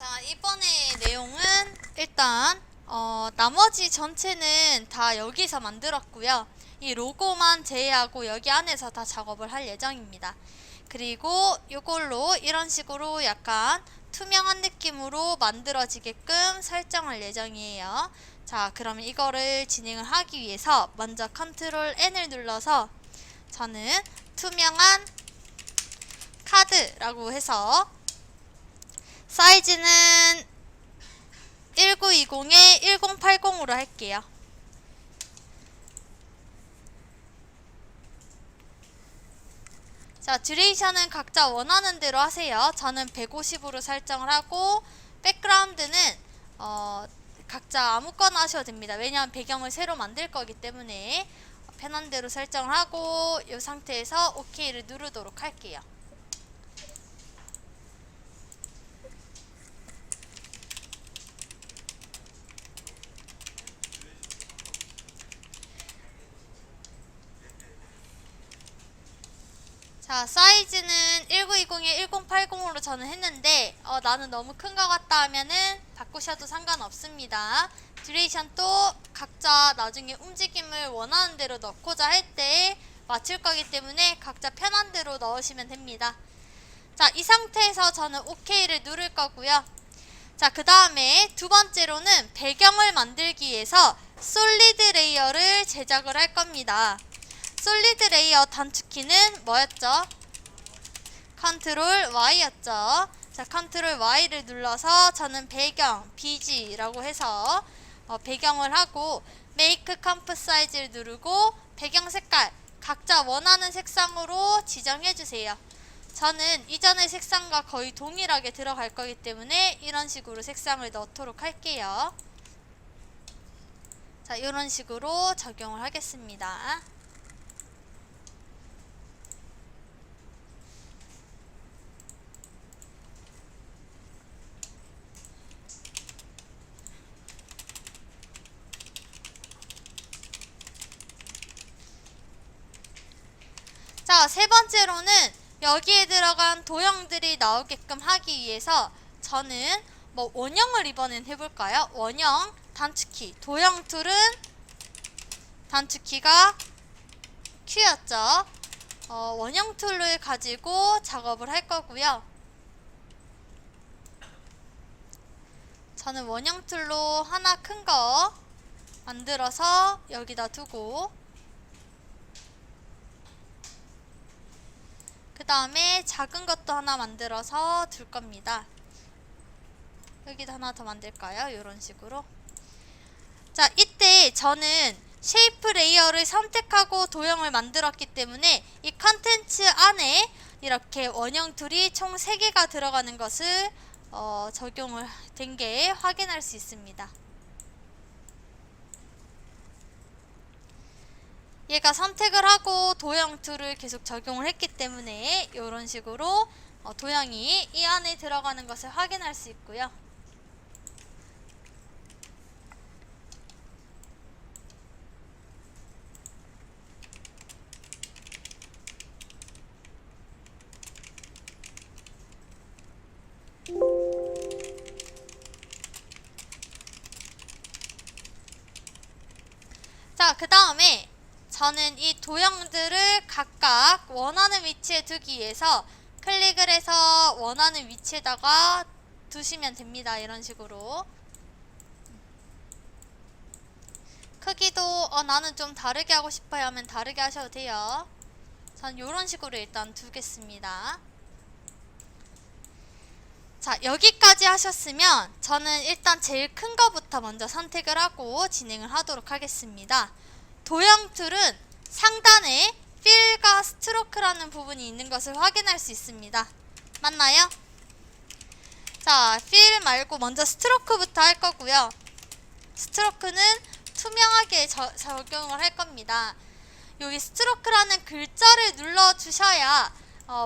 자, 이번에 내용은 일단 나머지 전체는 다 여기서 만들었고요. 이 로고만 제외하고 여기 안에서 다 작업을 할 예정입니다. 그리고 이걸로 이런 식으로 약간 투명한 느낌으로 만들어지게끔 설정할 예정이에요. 자, 그러면 이거를 진행을 하기 위해서 먼저 컨트롤 N을 눌러서 저는 투명한 카드라고 해서 사이즈는 1920에 1080으로 할게요. 자, 듀레이션은 각자 원하는 대로 하세요. 저는 150으로 설정을 하고, 백그라운드는 각자 아무거나 하셔도 됩니다. 왜냐하면 배경을 새로 만들 거기 때문에 편한 대로 설정을 하고 이 상태에서 OK를 누르도록 할게요. 자, 사이즈는 1920에 1080으로 저는 했는데 나는 너무 큰 것 같다 하면은 바꾸셔도 상관없습니다. 듀레이션도 각자 나중에 움직임을 원하는 대로 넣고자 할 때 맞출 거기 때문에 각자 편한 대로 넣으시면 됩니다. 자, 이 상태에서 저는 OK를 누를 거고요. 자, 그 다음에 두 번째로는 배경을 만들기 위해서 솔리드 레이어를 제작을 할 겁니다. 솔리드 레이어 단축키는 뭐였죠? 컨트롤 Y였죠. 자, 컨트롤 Y를 눌러서 저는 배경, BG라고 해서 배경을 하고 메이크 컴프 사이즈를 누르고 배경 색깔 각자 원하는 색상으로 지정해 주세요. 저는 이전의 색상과 거의 동일하게 들어갈 거기 때문에 이런 식으로 색상을 넣도록 할게요. 자, 이런 식으로 적용을 하겠습니다. 자, 세 번째로는 여기에 들어간 도형들이 나오게끔 하기 위해서 저는 원형을 이번엔 해볼까요? 원형, 단축키, 도형 툴은 단축키가 Q였죠. 원형 툴을 가지고 작업을 할 거고요. 저는 원형 툴로 하나 큰 거 만들어서 여기다 두고 그 다음에 작은 것도 하나 만들어서 둘 겁니다. 여기도 하나 더 만들까요? 이런 식으로. 자, 이때 저는 쉐이프 레이어를 선택하고 도형을 만들었기 때문에 이 컨텐츠 안에 이렇게 원형 툴이 총 3개가 들어가는 것을 적용을 된 게 확인할 수 있습니다. 얘가 선택을 하고 도형 툴을 계속 적용을 했기 때문에 이런 식으로 도형이 이 안에 들어가는 것을 확인할 수 있고요. 자, 그 다음에 저는 이 도형들을 각각 원하는 위치에 두기 위해서 클릭을 해서 원하는 위치에다가 두시면 됩니다. 이런 식으로. 크기도 나는 좀 다르게 하고 싶어요 하면 다르게 하셔도 돼요. 전 이런 식으로 일단 두겠습니다. 자, 여기까지 하셨으면 저는 일단 제일 큰 거부터 먼저 선택을 하고 진행을 하도록 하겠습니다. 도형 툴은 상단에 필과 스트로크라는 부분이 있는 것을 확인할 수 있습니다. 맞나요? 자, 필 말고 먼저 스트로크부터 할 거고요. 스트로크는 투명하게 적용을 할 겁니다. 여기 스트로크라는 글자를 눌러 주셔야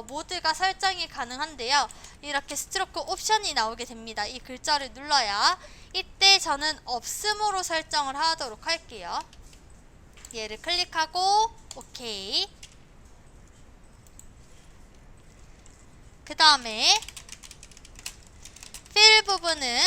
모드가 설정이 가능한데요. 이렇게 스트로크 옵션이 나오게 됩니다. 이 글자를 눌러야. 이때 저는 없음으로 설정을 하도록 할게요. 얘를 클릭하고 오케이. 그 다음에 필 부분은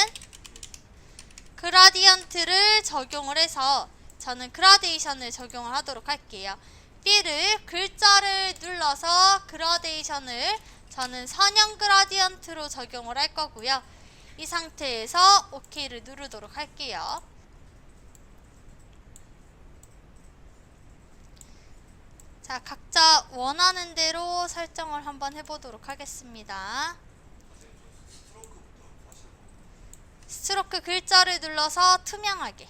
그라디언트를 적용을 해서 저는 그라데이션을 적용을 하도록 할게요. 필을 글자를 눌러서 그라데이션을 저는 선형 그라디언트로 적용을 할 거고요. 이 상태에서 OK를 누르도록 할게요. 자, 각자 원하는 대로 설정을 한번 해보도록 하겠습니다. 스트로크 글자를 눌러서 투명하게.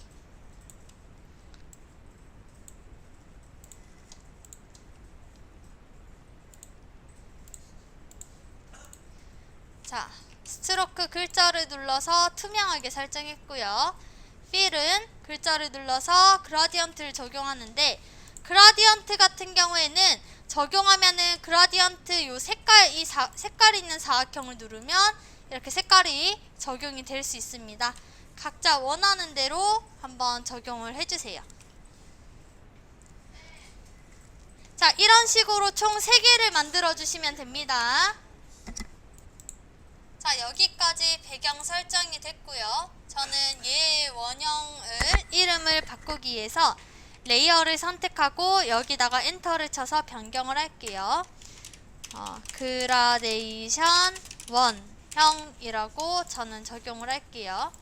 자, 스트로크 글자를 눌러서 투명하게 설정했고요. 필은 글자를 눌러서 그라디언트를 적용하는데, 그라디언트 같은 경우에는 적용하면은 그라디언트 요 색깔, 색깔이 있는 사각형을 누르면 이렇게 색깔이 적용이 될 수 있습니다. 각자 원하는 대로 한번 적용을 해주세요. 자, 이런 식으로 총 3개를 만들어 주시면 됩니다. 자, 여기까지 배경 설정이 됐고요. 저는 얘 원형을 이름을 바꾸기 위해서 레이어를 선택하고 여기다가 엔터를 쳐서 변경을 할게요. 그라데이션 원형이라고 저는 적용을 할게요.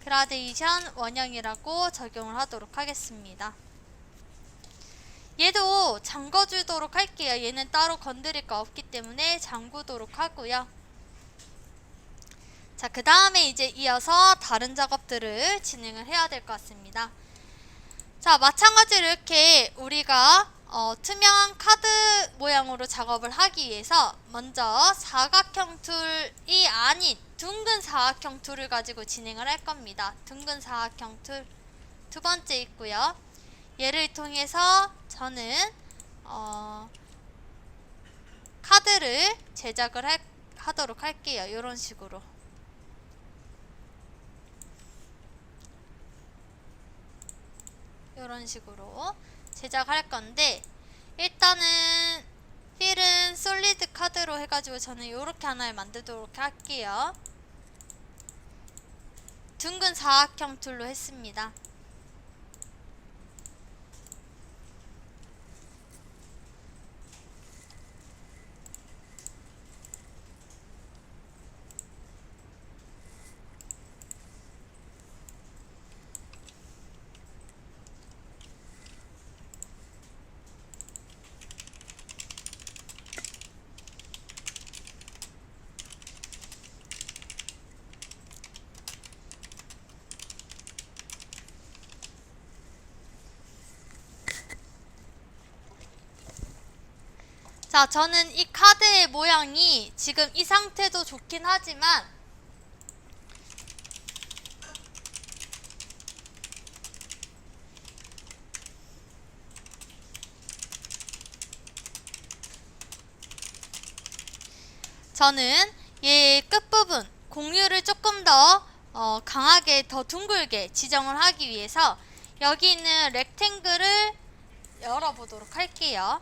그라데이션 원형이라고 적용을 하도록 하겠습니다. 얘도 잠궈주도록 할게요. 얘는 따로 건드릴 거 없기 때문에 잠그도록 하고요. 자, 그 다음에 이제 이어서 다른 작업들을 진행을 해야 될 것 같습니다. 자, 마찬가지로 이렇게 우리가 투명한 카드 모양으로 작업을 하기 위해서 먼저 사각형 툴이 아닌 둥근 사각형 툴을 가지고 진행을 할 겁니다. 둥근 사각형 툴 두 번째 있고요. 얘를 통해서 저는 카드를 제작을 하도록 할게요. 이런 식으로. 이런 식으로 제작할 건데, 일단은 필은 솔리드 카드로 해가지고 저는 이렇게 하나를 만들도록 할게요. 둥근 사각형 툴로 했습니다. 자, 저는 이 카드의 모양이 지금 이 상태도 좋긴 하지만 저는 얘 끝부분 공유를 조금 더 강하게 더 둥글게 지정을 하기 위해서 여기 있는 렉탱글을 열어보도록 할게요.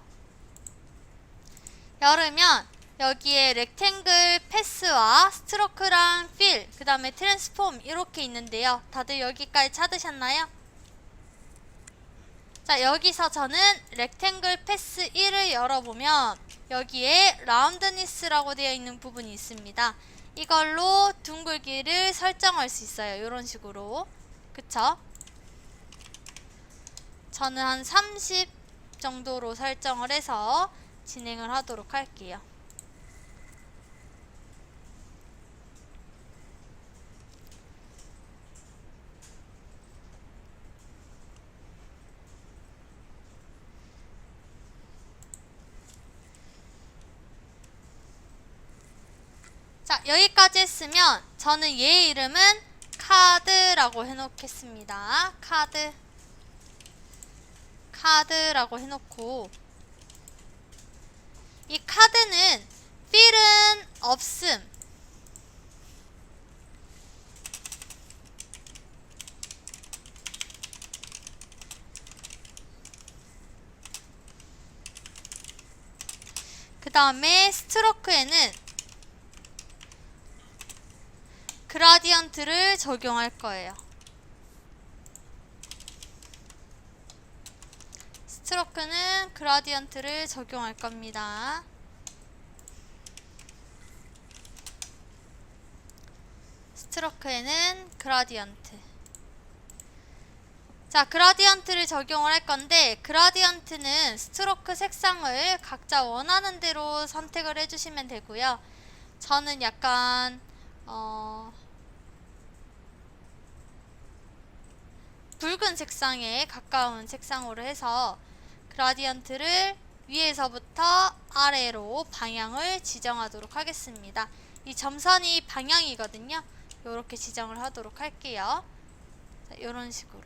열으면 여기에 렉탱글 패스와 스트로크랑 필, 그 다음에 트랜스폼 이렇게 있는데요. 다들 여기까지 찾으셨나요? 자, 여기서 저는 렉탱글 패스 1을 열어보면 여기에 라운드니스라고 되어 있는 부분이 있습니다. 이걸로 둥글기를 설정할 수 있어요. 이런 식으로. 그쵸? 저는 한 30 정도로 설정을 해서 진행을 하도록 할게요. 자, 여기까지 했으면 저는 얘 이름은 카드라고 해놓겠습니다. 카드라고 해놓고, 이 카드는 필은 없음, 그 다음에 스트로크에는 그라디언트를 적용할 거예요. 스트로크는 그라디언트를 적용할 겁니다. 스트로크에는 그라디언트. 자, 그라디언트를 적용을 할 건데, 그라디언트는 스트로크 색상을 각자 원하는 대로 선택을 해주시면 되고요. 저는 약간 붉은 색상에 가까운 색상으로 해서 그라디언트를 위에서부터 아래로 방향을 지정하도록 하겠습니다. 이 점선이 방향이거든요. 이렇게 지정을 하도록 할게요. 이런 식으로.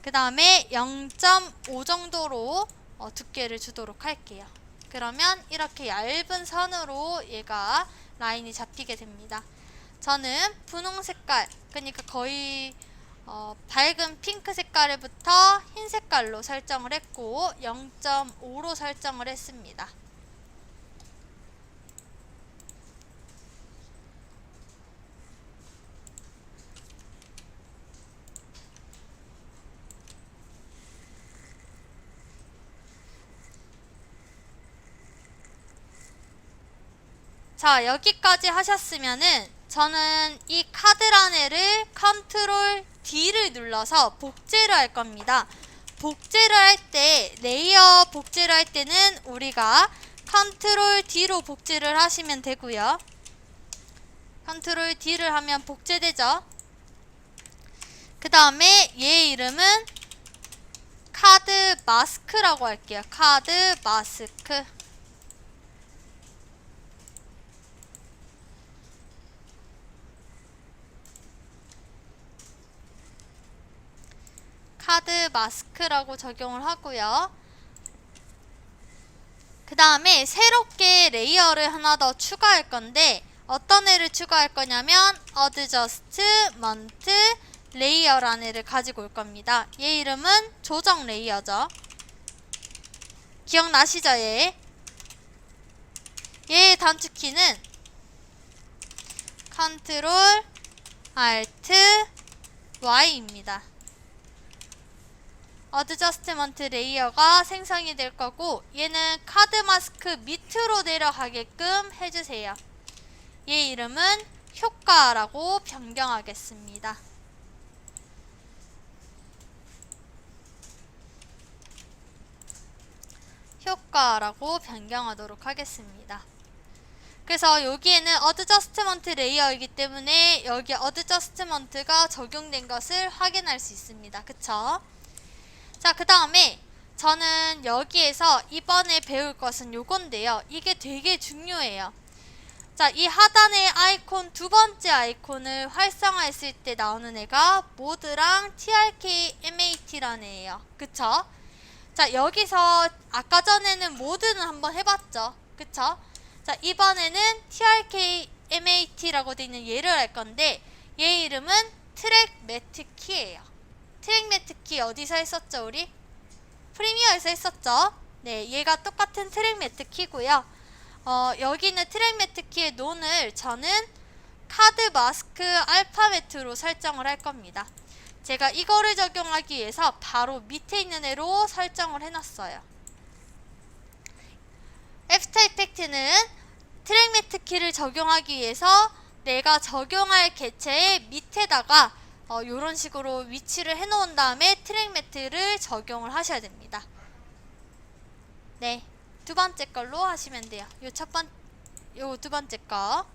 그 다음에 0.5 정도로 두께를 주도록 할게요. 그러면 이렇게 얇은 선으로 얘가 라인이 잡히게 됩니다. 저는 분홍 색깔, 그러니까 거의 밝은 핑크 색깔부터 흰 색깔로 설정을 했고 0.5로 설정을 했습니다. 자, 여기까지 하셨으면은 저는 이 카드라네를 컨트롤 D를 눌러서 복제를 할 겁니다. 복제를 할 때, 레이어 복제를 할 때는 우리가 컨트롤 D로 복제를 하시면 되고요. 컨트롤 D를 하면 복제되죠. 그 다음에 얘 이름은 카드 마스크라고 할게요. 카드 마스크. 카드 마스크라고 적용을 하고요. 그 다음에 새롭게 레이어를 하나 더 추가할 건데 어떤 애를 추가할 거냐면 어드저스트먼트 레이어라는 애를 가지고 올 겁니다. 얘 이름은 조정 레이어죠. 기억나시죠? 얘의 단축키는 컨트롤 알트 Y입니다. 어드저스트먼트 레이어가 생성이 될 거고 얘는 카드 마스크 밑으로 내려가게끔 해주세요. 얘 이름은 효과라고 변경하겠습니다. 효과라고 변경하도록 하겠습니다. 그래서 여기에는 어드저스트먼트 레이어이기 때문에 여기 어드저스트먼트가 적용된 것을 확인할 수 있습니다. 그쵸? 자, 그 다음에 저는 여기에서 이번에 배울 것은 요건데요. 이게 되게 중요해요. 자, 이 하단의 아이콘 두 번째 아이콘을 활성화했을 때 나오는 애가 모드랑 trkmat라는 애예요. 그쵸? 자, 여기서 아까 전에는 모드는 한번 해봤죠. 그쵸? 자, 이번에는 trkmat라고 되어 있는 얘를 할 건데 얘 이름은 트랙 매트 키예요. 트랙 매트 키 어디서 했었죠, 우리? 프리미어에서 했었죠. 네, 얘가 똑같은 트랙 매트 키고요. 여기 있는 트랙 매트 키의 논을 저는 카드 마스크 알파벳으로 설정을 할 겁니다. 제가 이거를 적용하기 위해서 바로 밑에 있는 애로 설정을 해놨어요. 애프터 이펙트는 트랙 매트 키를 적용하기 위해서 내가 적용할 개체의 밑에다가 요런 식으로 위치를 해놓은 다음에 트랙 매트를 적용을 하셔야 됩니다. 네, 두 번째 걸로 하시면 돼요. 요 두 번째 거.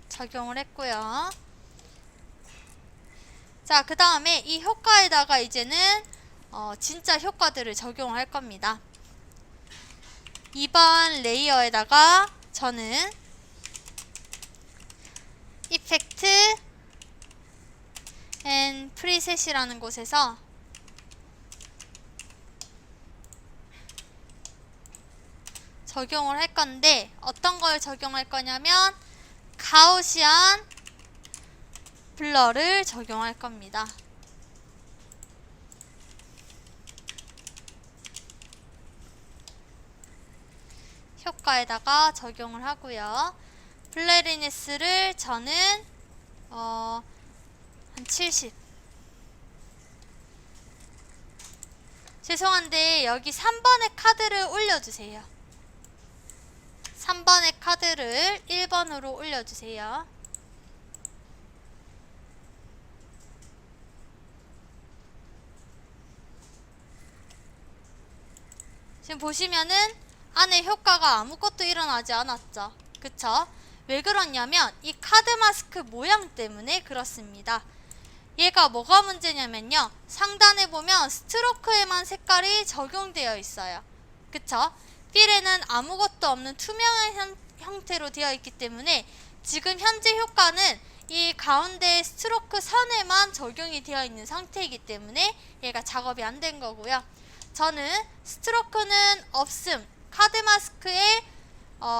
적용을 했고요. 자, 그 다음에 이 효과에다가 이제는 진짜 효과들을 적용할 겁니다. 2번 레이어에다가 저는 이펙트 프리셋이라는 곳에서 적용을 할 건데, 어떤 걸 적용할 거냐면 가우시안 블러를 적용할 겁니다. 효과에다가 적용을 하고요. 블러리니스를 저는 한 70. 죄송한데 여기 3번의 카드를 올려주세요. 3번의 카드를 1번으로 올려주세요. 지금 보시면은 안에 효과가 아무것도 일어나지 않았죠. 그쵸? 왜 그렇냐면 이 카드 마스크 모양 때문에 그렇습니다. 얘가 뭐가 문제냐면요, 상단에 보면 스트로크에만 색깔이 적용되어 있어요. 그쵸? 필에는 아무것도 없는 투명한 형태로 되어 있기 때문에 지금 현재 효과는 이 가운데 스트로크 선에만 적용이 되어 있는 상태이기 때문에 얘가 작업이 안 된 거고요. 저는 스트로크는 없음, 카드 마스크에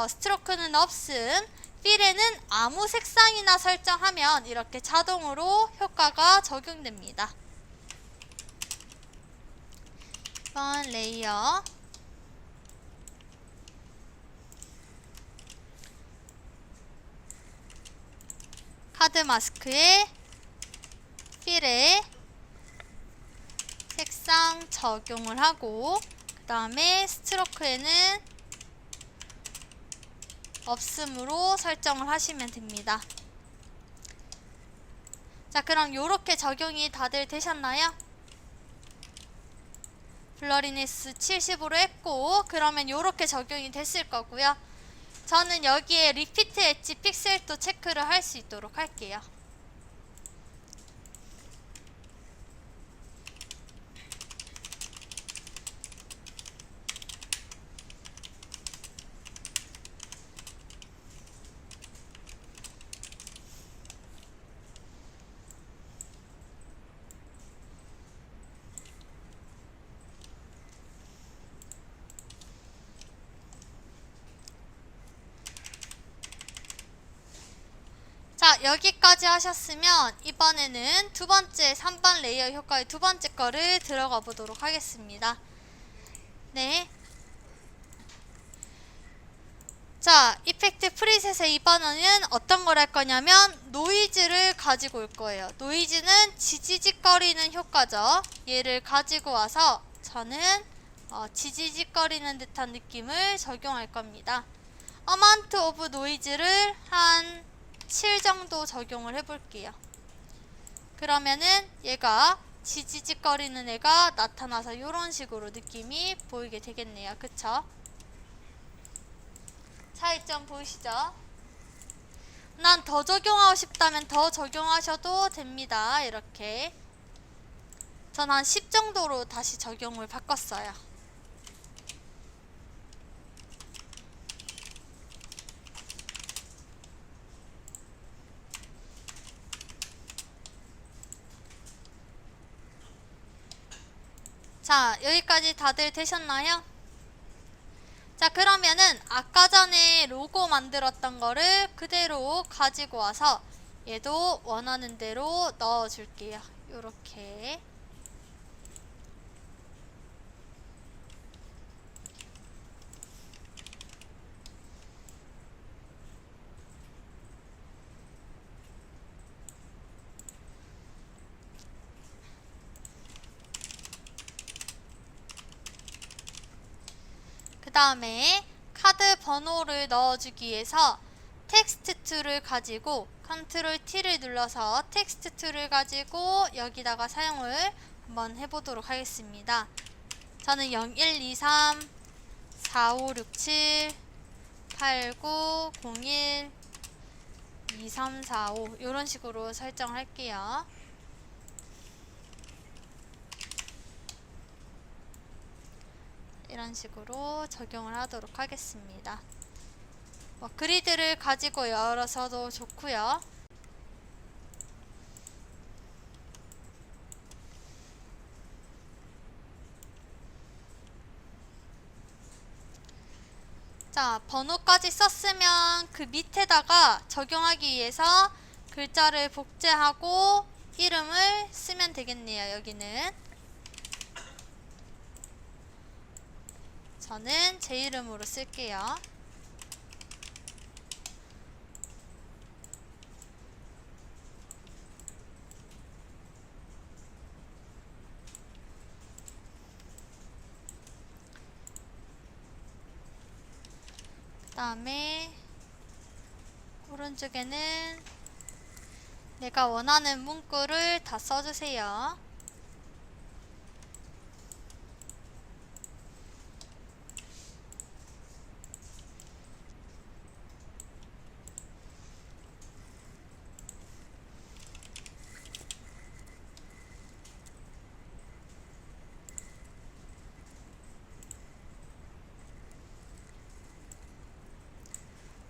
스트로크는 없음, 필에는 아무 색상이나 설정하면 이렇게 자동으로 효과가 적용됩니다. 2번 레이어, 카드 마스크에 필에 색상 적용을 하고, 그 다음에 스트로크에는 없음으로 설정을 하시면 됩니다. 자, 그럼 요렇게 적용이 다들 되셨나요? 블러리니스 70으로 했고, 그러면 요렇게 적용이 됐을 거고요. 저는 여기에 리피트 엣지 픽셀도 체크를 할 수 있도록 할게요. 자, 여기까지 하셨으면 이번에는 두 번째 3번 레이어 효과의 두 번째 거를 들어가 보도록 하겠습니다. 네. 자, 이펙트 프리셋의 이번에는 어떤 걸 할 거냐면 노이즈를 가지고 올 거예요. 노이즈는 지지직거리는 효과죠. 얘를 가지고 와서 저는 지지직거리는 듯한 느낌을 적용할 겁니다. 어마운트 오브 노이즈를 한 7 정도 적용을 해볼게요. 그러면은 얘가 지지직거리는 애가 나타나서 이런 식으로 느낌이 보이게 되겠네요. 그쵸? 차이점 보이시죠? 난 더 적용하고 싶다면 더 적용하셔도 됩니다. 이렇게 전 한 10 정도로 다시 적용을 바꿨어요. 자, 여기까지 다들 되셨나요? 자, 그러면은 아까 전에 로고 만들었던 거를 그대로 가지고 와서 얘도 원하는 대로 넣어 줄게요. 요렇게. 그 다음에 카드 번호를 넣어주기 위해서 텍스트 툴을 가지고 컨트롤 T를 눌러서 텍스트 툴을 가지고 여기다가 사용을 한번 해보도록 하겠습니다. 저는 0123 4567 8901 2345 이런 식으로 설정할게요. 이런 식으로 적용을 하도록 하겠습니다. 그리드를 가지고 열어서도 좋고요. 자, 번호까지 썼으면 그 밑에다가 적용하기 위해서 글자를 복제하고 이름을 쓰면 되겠네요. 여기는 저는 제 이름으로 쓸게요. 그 다음에 오른쪽에는 내가 원하는 문구를 다 써주세요.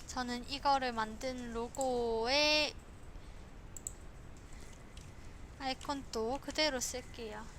저는 이거를 만든 로고의 아이콘도 그대로 쓸게요.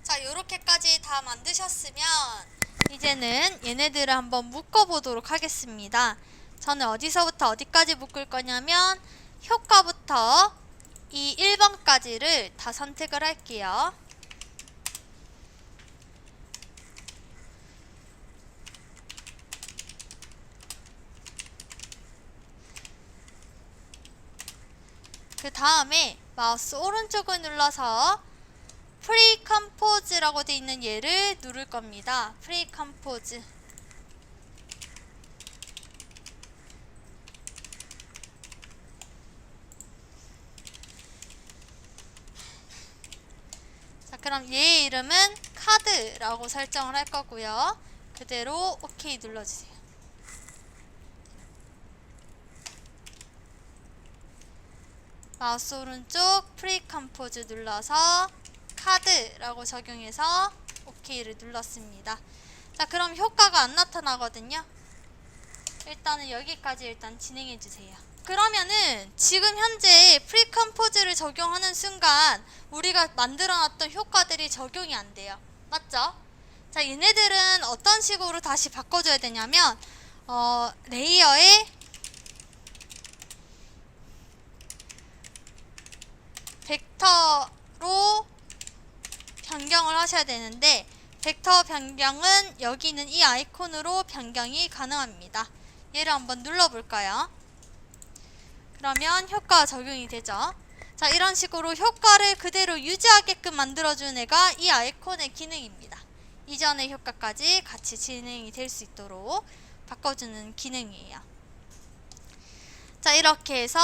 자, 요렇게까지 다 만드셨으면 이제는 얘네들을 한번 묶어 보도록 하겠습니다. 저는 어디서부터 어디까지 묶을 거냐면 효과부터 이 1번까지를 다 선택을 할게요. 그 다음에 마우스 오른쪽을 눌러서 프리컴포즈라고 되어 있는 얘를 누를 겁니다. 프리컴포즈. 자, 그럼 얘의 이름은 카드라고 설정을 할 거고요. 그대로 OK 눌러주세요. 마우스 오른쪽 프리컴포즈 눌러서 카드라고 적용해서 OK를 눌렀습니다. 자, 그럼 효과가 안 나타나거든요. 일단은 여기까지 일단 진행해 주세요. 그러면은 지금 현재 프리컴포즈를 적용하는 순간 우리가 만들어놨던 효과들이 적용이 안 돼요. 맞죠? 자, 얘네들은 어떤 식으로 다시 바꿔줘야 되냐면 레이어에 벡터로 변경을 하셔야 되는데 벡터 변경은 여기 있는 이 아이콘으로 변경이 가능합니다. 얘를 한번 눌러볼까요? 그러면 효과가 적용이 되죠. 자, 이런 식으로 효과를 그대로 유지하게끔 만들어주는 애가 이 아이콘의 기능입니다. 이전의 효과까지 같이 진행이 될 수 있도록 바꿔주는 기능이에요. 자, 이렇게 해서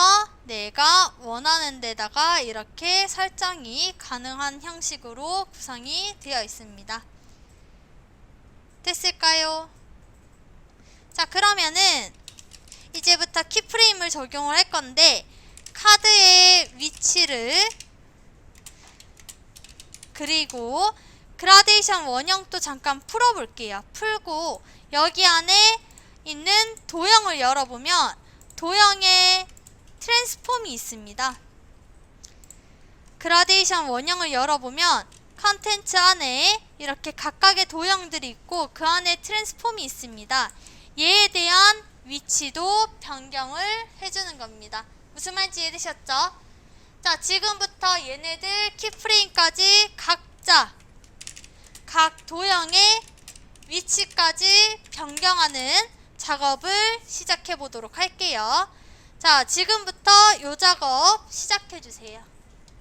내가 원하는 데다가 이렇게 설정이 가능한 형식으로 구성이 되어 있습니다. 됐을까요? 자, 그러면은 이제부터 키프레임을 적용을 할 건데 카드의 위치를 그리고 그라데이션 원형도 잠깐 풀어볼게요. 풀고 여기 안에 있는 도형을 열어보면 도형에 트랜스폼이 있습니다. 그라데이션 원형을 열어보면 컨텐츠 안에 이렇게 각각의 도형들이 있고 그 안에 트랜스폼이 있습니다. 얘에 대한 위치도 변경을 해주는 겁니다. 무슨 말인지 이해되셨죠? 자, 지금부터 얘네들 키프레임까지 각자 각 도형의 위치까지 변경하는 작업을 시작해 보도록 할게요. 자, 지금부터 요 작업 시작해 주세요.